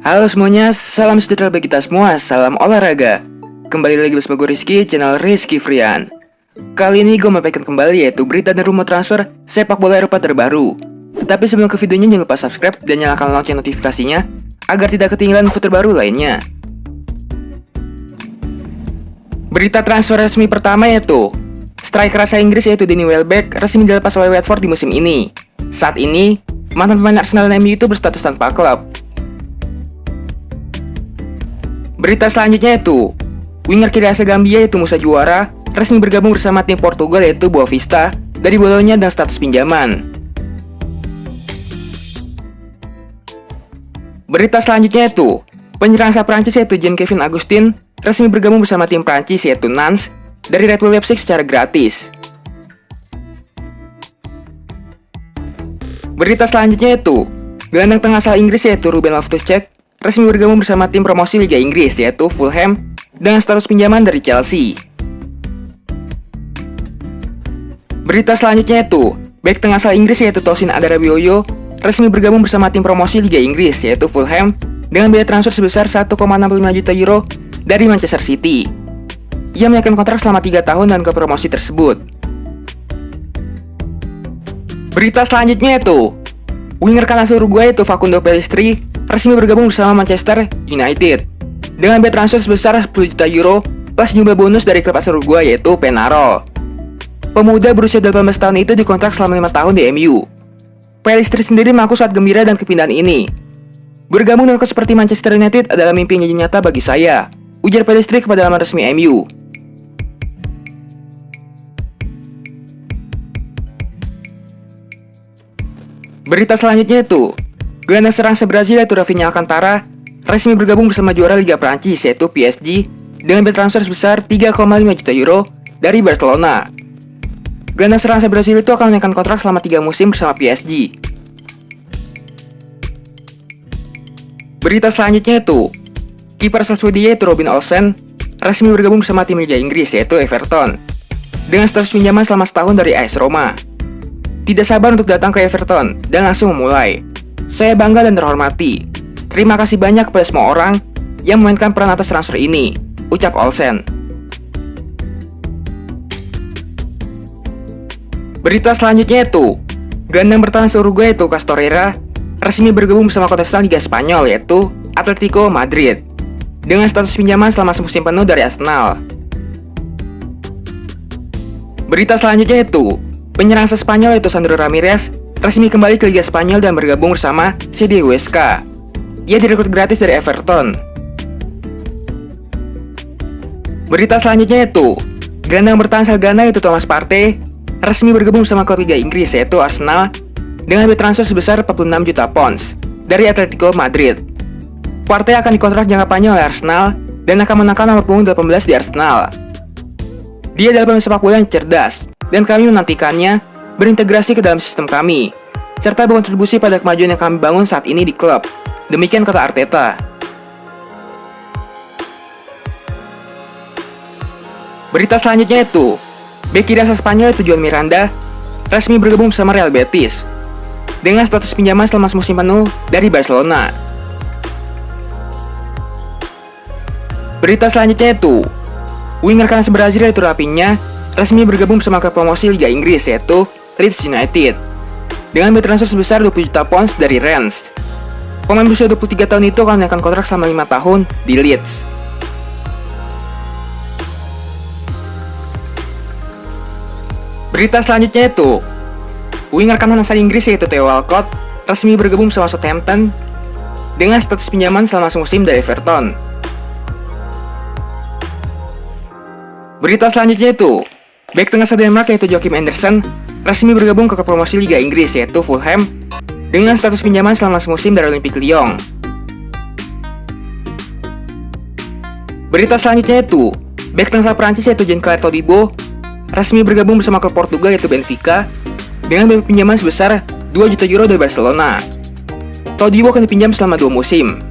Halo semuanya, salam sejahtera bagi kita semua, salam olahraga. Kembali lagi bersama gue Rizky, channel Rizky Frian. Kali ini gue menyampaikan kembali yaitu berita dan rumor transfer sepak bola Eropa terbaru. Tetapi sebelum ke videonya jangan lupa subscribe dan nyalakan lonceng notifikasinya agar tidak ketinggalan info terbaru lainnya. Berita transfer resmi pertama yaitu striker asal Inggris yaitu Danny Welbeck resmi dilepas oleh Watford di musim ini. Saat ini, mantan pemain Arsenal dan MU itu berstatus tanpa klub. Berita selanjutnya yaitu winger kiri asal Gambia yaitu Musa Juara resmi bergabung bersama tim Portugal yaitu Boa Vista dari Bologna dengan status pinjaman. Berita selanjutnya yaitu penyerang asal Prancis yaitu Jean-Kevin Augustin resmi bergabung bersama tim Prancis yaitu Nantes dari Red Bull Leipzig secara gratis. Berita selanjutnya yaitu gelandang tengah asal Inggris yaitu Ruben Loftus-Cheek resmi bergabung bersama tim promosi Liga Inggris yaitu Fulham dengan status pinjaman dari Chelsea. Berita selanjutnya yaitu bek tengah asal Inggris yaitu Tosin Adarabioyo resmi bergabung bersama tim promosi Liga Inggris yaitu Fulham dengan biaya transfer sebesar 1,65 juta euro dari Manchester City. Ia menyatakan kontrak selama 3 tahun dan klub promosi tersebut. Berita selanjutnya yaitu winger kanan asal Uruguay yaitu Facundo Pellistri resmi bergabung bersama Manchester United dengan biaya transfer sebesar 10 juta euro plus jumlah bonus dari klub asal Uruguay yaitu Penarol. Pemuda berusia 18 tahun itu dikontrak selama 5 tahun di MU. Pellistri sendiri mengaku sangat gembira dan kepindahan ini. Bergabung dengan klub seperti Manchester United adalah mimpi yang jadi nyata bagi saya, ujar Pellistri kepada laman resmi MU. Berita selanjutnya itu gelandang serang Brazil yaitu Rafinha Alcantara resmi bergabung bersama juara Liga Prancis yaitu PSG dengan biaya transfer sebesar 3,5 juta euro dari Barcelona. Gelandang serang Brazil itu akan menaikkan kontrak selama 3 musim bersama PSG. Berita selanjutnya itu kiper asal Swedia yaitu Robin Olsen resmi bergabung bersama tim Liga Inggris yaitu Everton dengan status pinjaman selama setahun dari AS Roma. Tidak sabar untuk datang ke Everton dan langsung memulai. Saya bangga dan terhormati. Terima kasih banyak kepada semua orang yang memainkan peran atas transfer ini, ucap Olsen. Berita selanjutnya itu gelandang bertahan Uruguay yaitu Castorera resmi bergabung bersama kontestan Liga Spanyol yaitu Atletico Madrid dengan status pinjaman selama semusim penuh dari Arsenal. Berita selanjutnya itu penyerang asal Spanyol yaitu Sandro Ramirez resmi kembali ke Liga Spanyol dan bergabung bersama CD Huesca. Ia direkrut gratis dari Everton. Berita selanjutnya itu gelandang bertahan asal Ghana yaitu Thomas Partey resmi bergabung bersama klub Liga Inggris yaitu Arsenal dengan biaya transfer sebesar 46 juta pounds dari Atletico Madrid. Partey akan dikontrak jangka panjang oleh Arsenal dan akan menangkan nomor punggung 18 di Arsenal. Dia adalah pemain sepak bola yang cerdas dan kami menantikannya berintegrasi ke dalam sistem kami, serta berkontribusi pada kemajuan yang kami bangun saat ini di klub. Demikian kata Arteta. Berita selanjutnya itu bek kiri asal Spanyol yaitu Juan Miranda resmi bergabung bersama Real Betis dengan status pinjaman selama musim penuh dari Barcelona. Berita selanjutnya itu winger kanan Brazil yaitu Rafinha resmi bergabung bersama klub promosi Liga Inggris yaitu Leeds United dengan biaya transfer sebesar 20 juta pounds dari Rennes. Pemain berusia 23 tahun itu akan menaikkan kontrak selama 5 tahun di Leeds. Berita selanjutnya itu winger kanan asal Inggris yaitu Theo Walcott resmi bergabung bersama Southampton dengan status pinjaman selama semusim dari Everton. Berita selanjutnya itu bek tengah asal Denmark yaitu Joachim Andersen resmi bergabung ke klub promosi Liga Inggris yaitu Fulham dengan status pinjaman selama semusim dari Olympique Lyon. Berita selanjutnya itu bek tengah asal Prancis yaitu Jean-Claire Todibo resmi bergabung bersama klub Portugal yaitu Benfica dengan biaya pinjaman sebesar 2 juta euro dari Barcelona. Todibo akan dipinjam selama 2 musim.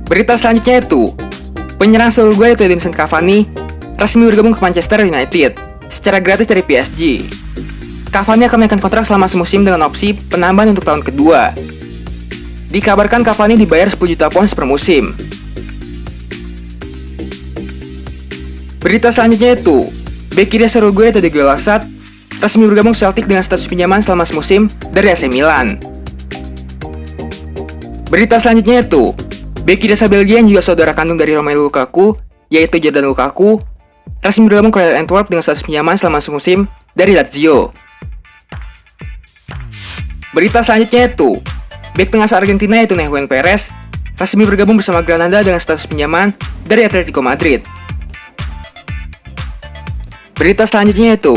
Berita selanjutnya itu penyerang asal Uruguay yaitu Edinson Cavani resmi bergabung ke Manchester United secara gratis dari PSG. Cavani akan menaikkan kontrak selama semusim dengan opsi penambahan untuk tahun kedua. Dikabarkan Cavani dibayar 10 juta pounds per musim. Berita selanjutnya itu, bek kiri asal Uruguay atau Diego Laxat resmi bergabung Celtic dengan status pinjaman selama semusim dari AC Milan. Berita selanjutnya itu, bek kiri asal Belgia yang juga saudara kandung dari Romelu Lukaku, yaitu Jordan Lukaku, resmi bergabung ke Royal Antwerp dengan status pinjaman selama semusim dari Lazio. Berita selanjutnya itu, bek tengah asal Argentina yaitu Nehuen Perez resmi bergabung bersama Granada dengan status pinjaman dari Atletico Madrid. Berita selanjutnya itu,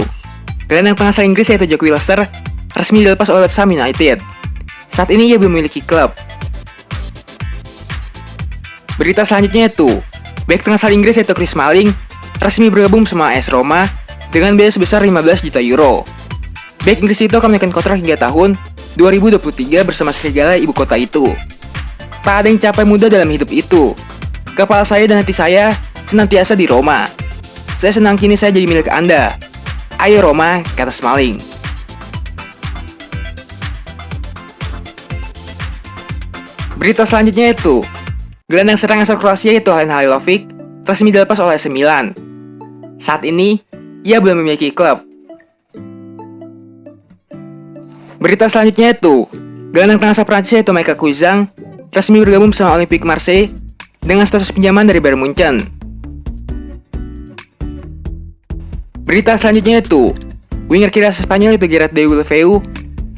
gelandang tengah asal Inggris yaitu Jack Wilshere resmi dilepas oleh West Ham United. Saat ini ia belum memiliki klub. Berita selanjutnya itu, bek tengah asal Inggris yaitu Chris Smalling resmi bergabung bersama AS Roma dengan biaya sebesar 15 juta euro. Bek Inggris itu akan menaikkan kontrak hingga tahun 2023 bersama serigala ibu kota itu. Tak ada yang capai mudah dalam hidup itu. Kepala saya dan hati saya senantiasa di Roma. Saya senang kini saya jadi milik Anda. Ayo Roma, kata Smalling. Berita selanjutnya itu, gelandang serang asal Kroasia yaitu Alen Halilovic resmi dilepas oleh AC Milan. Saat ini, ia belum memiliki klub. Berita selanjutnya itu, gelandang tengah asal Prancis yaitu Michael Cuisance resmi bergabung bersama Olympique Marseille dengan status pinjaman dari Bayern Munchen. Berita selanjutnya itu, winger kiri asal Spanyol yaitu Gareth Deulofeu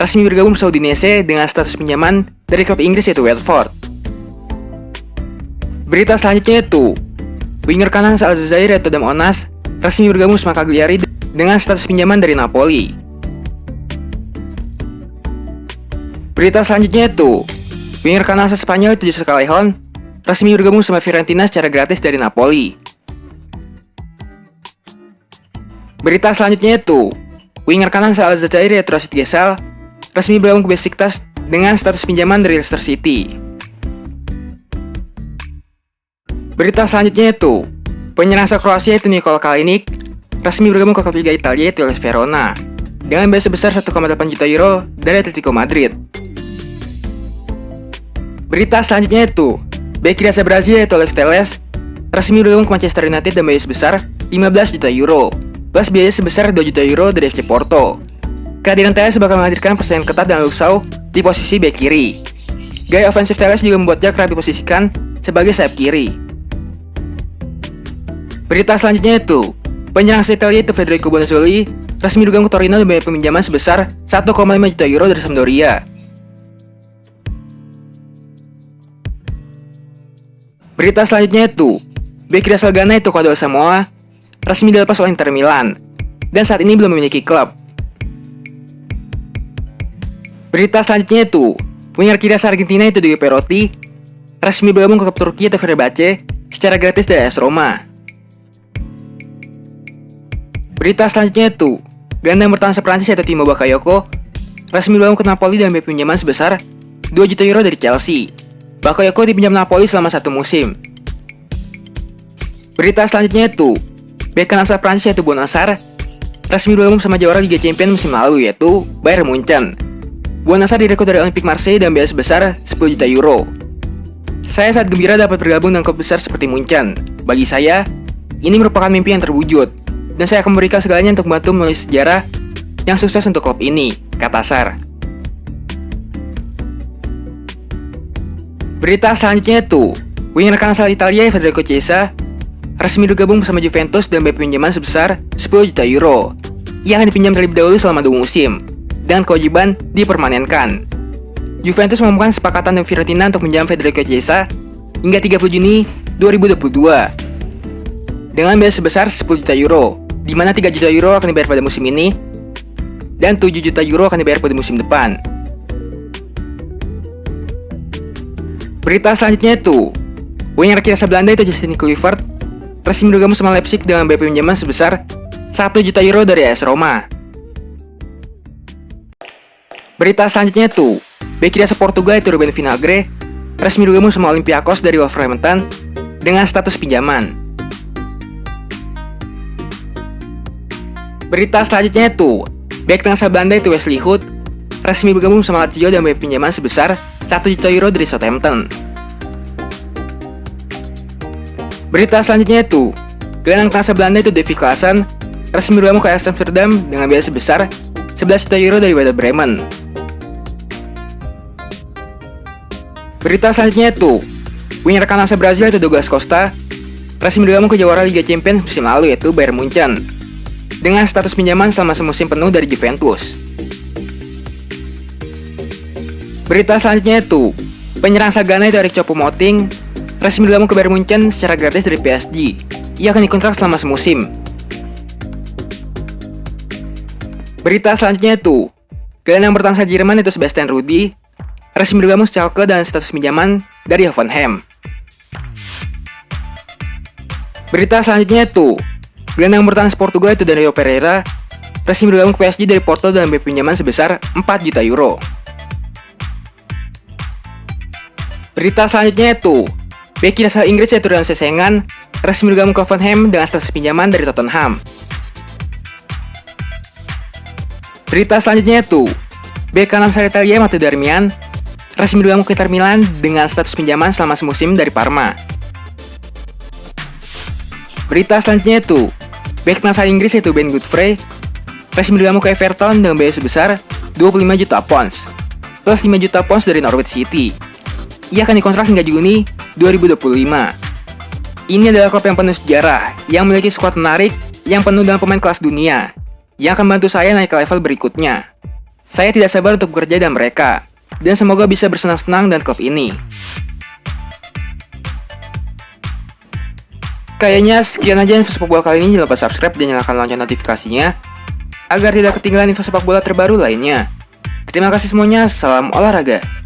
resmi bergabung bersama Udinese dengan status pinjaman dari klub Inggris yaitu Watford. Berita selanjutnya itu, winger kanan asal Aljazair yaitu Dam Onas resmi bergabung bersama Cagliari dengan status pinjaman dari Napoli. Berita selanjutnya itu, winger kanan asal Spanyol yaitu Jose Callejon resmi bergabung bersama Fiorentina secara gratis dari Napoli. Berita selanjutnya itu, winger kanan asal Aljazair yaitu Rashid Ghezal resmi bergabung ke Besiktas dengan status pinjaman dari Leicester City. Berita selanjutnya itu, penyerang asal Kroasia yaitu Nikola Kalinic resmi bergabung ke klub Liga Italia yaitu Hellas Verona dengan biaya sebesar 1,8 juta euro dari Atletico Madrid. Berita selanjutnya itu, bek kiri asal Brazil yaitu Alex Telles resmi bergabung ke Manchester United dan biaya sebesar 15 juta euro plus biaya sebesar 2 juta euro dari FC Porto. Kehadiran Telles bakal menghadirkan persaingan ketat dengan Luxau di posisi bek kiri. Gaya ofensif Telles juga membuatnya kerap diposisikan sebagai sayap kiri. Berita selanjutnya itu, penyerang asal Italia yaitu Federico Bonazzoli resmi bergabung ke Torino dan biaya peminjaman sebesar 1,5 juta euro dari Sampdoria. Berita selanjutnya itu, bek kiri asal Ghana yaitu Kwadwo Samoa resmi dilepas oleh Inter Milan dan saat ini belum memiliki klub. Berita selanjutnya itu, winger kiri asal Argentina yaitu Diego Perotti resmi bergabung ke klub Turki atau Fenerbahce secara gratis dari AS Roma. Berita selanjutnya itu, gelandang bertahan asal Prancis yaitu Timo Bakayoko resmi bergabung ke Napoli dan biaya pinjaman sebesar 2 juta euro dari Chelsea. Bakayoko dipinjam Napoli selama 1 musim. Berita selanjutnya itu, bek kanan asal Prancis yaitu Bonassar resmi bergabung sama juara Liga Champions musim lalu yaitu Bayern Munchen. Bonassar direkrut dari Olympique Marseille dan biaya sebesar 10 juta euro. Saya sangat gembira dapat bergabung dengan klub besar seperti Munchen. Bagi saya, ini merupakan mimpi yang terwujud dan saya akan memberikan segalanya untuk membantu menulis sejarah yang sukses untuk klub ini, kata Sar. Berita selanjutnya itu, winger kanan asal Italia Federico Chiesa resmi bergabung bersama Juventus dan biaya pinjaman sebesar 10 juta euro yang akan dipinjam terlebih dahulu selama 2 musim dengan kewajiban dipermanenkan. Juventus mengumumkan kesepakatan dengan Fiorentina untuk menjam Federico Chiesa hingga 30 Juni 2022 dengan biaya sebesar 10 juta euro, di mana 3 juta euro akan dibayar pada musim ini dan 7 juta euro akan dibayar pada musim depan. Berita selanjutnya itu, winger kiri asal Belanda itu Justin Kluivert resmi bergabung sama Leipzig dengan biaya pinjaman sebesar 1 juta euro dari AS Roma. Berita selanjutnya itu, bek kiri asal Portugal itu Ruben Vinagre resmi bergabung sama Olympiakos dari Wolverhampton dengan status pinjaman. Berita selanjutnya itu, bek tengah asal Belanda itu Wesley Hood resmi bergabung sama Lazio dan biaya pinjaman sebesar 1 juta euro dari Southampton. Berita selanjutnya itu, gelandang tengah Belanda itu Davy Klaassen resmi bergabung ke AS Amsterdam dengan biaya sebesar 11 juta euro dari Werder Bremen. Berita selanjutnya itu, winger kanasa Brazil itu Douglas Costa resmi bergabung ke jawara Liga Champions musim lalu yaitu Bayern Munchen dengan status pinjaman selama semusim penuh dari Juventus. Berita selanjutnya itu, penyerang asal Ghana itu Eric Choupo-Moting resmi bergabung ke Bayern Munchen secara gratis dari PSG. Ia akan dikontrak selama semusim. Berita selanjutnya itu, gelandang bertahan asal Jerman itu Sebastian Rudy resmi bergabung Schalke dengan status pinjaman dari Hoffenheim. Berita selanjutnya itu, gelandang bertahan Portugal itu Danilo Pereira resmi bergabung ke PSG dari Porto dengan biaya pinjaman sebesar 4 juta euro. Berita selanjutnya itu, bek asal Inggris yaitu Ryan Sessegnon resmi bergabung ke Hoffenheim dengan status pinjaman dari Tottenham. Berita selanjutnya itu, bek kanan asal Italia Matteo Darmian resmi bergabung ke Inter Milan dengan status pinjaman selama semusim dari Parma. Berita selanjutnya itu, bek asal Inggris yaitu Ben Godfrey resmi bergabung ke Everton dengan biaya sebesar 25 juta pounds plus 5 juta pounds dari Norwich City. Ia akan dikontrak hingga Juni 2025. Ini adalah klub yang penuh sejarah, yang memiliki skuad menarik, yang penuh dengan pemain kelas dunia, yang akan membantu saya naik ke level berikutnya. Saya tidak sabar untuk bekerja dengan mereka, dan semoga bisa bersenang-senang dengan klub ini. Kayaknya sekian aja info sepak bola kali ini. Jangan lupa subscribe dan nyalakan lonceng notifikasinya, agar tidak ketinggalan info sepak bola terbaru lainnya. Terima kasih semuanya, salam olahraga.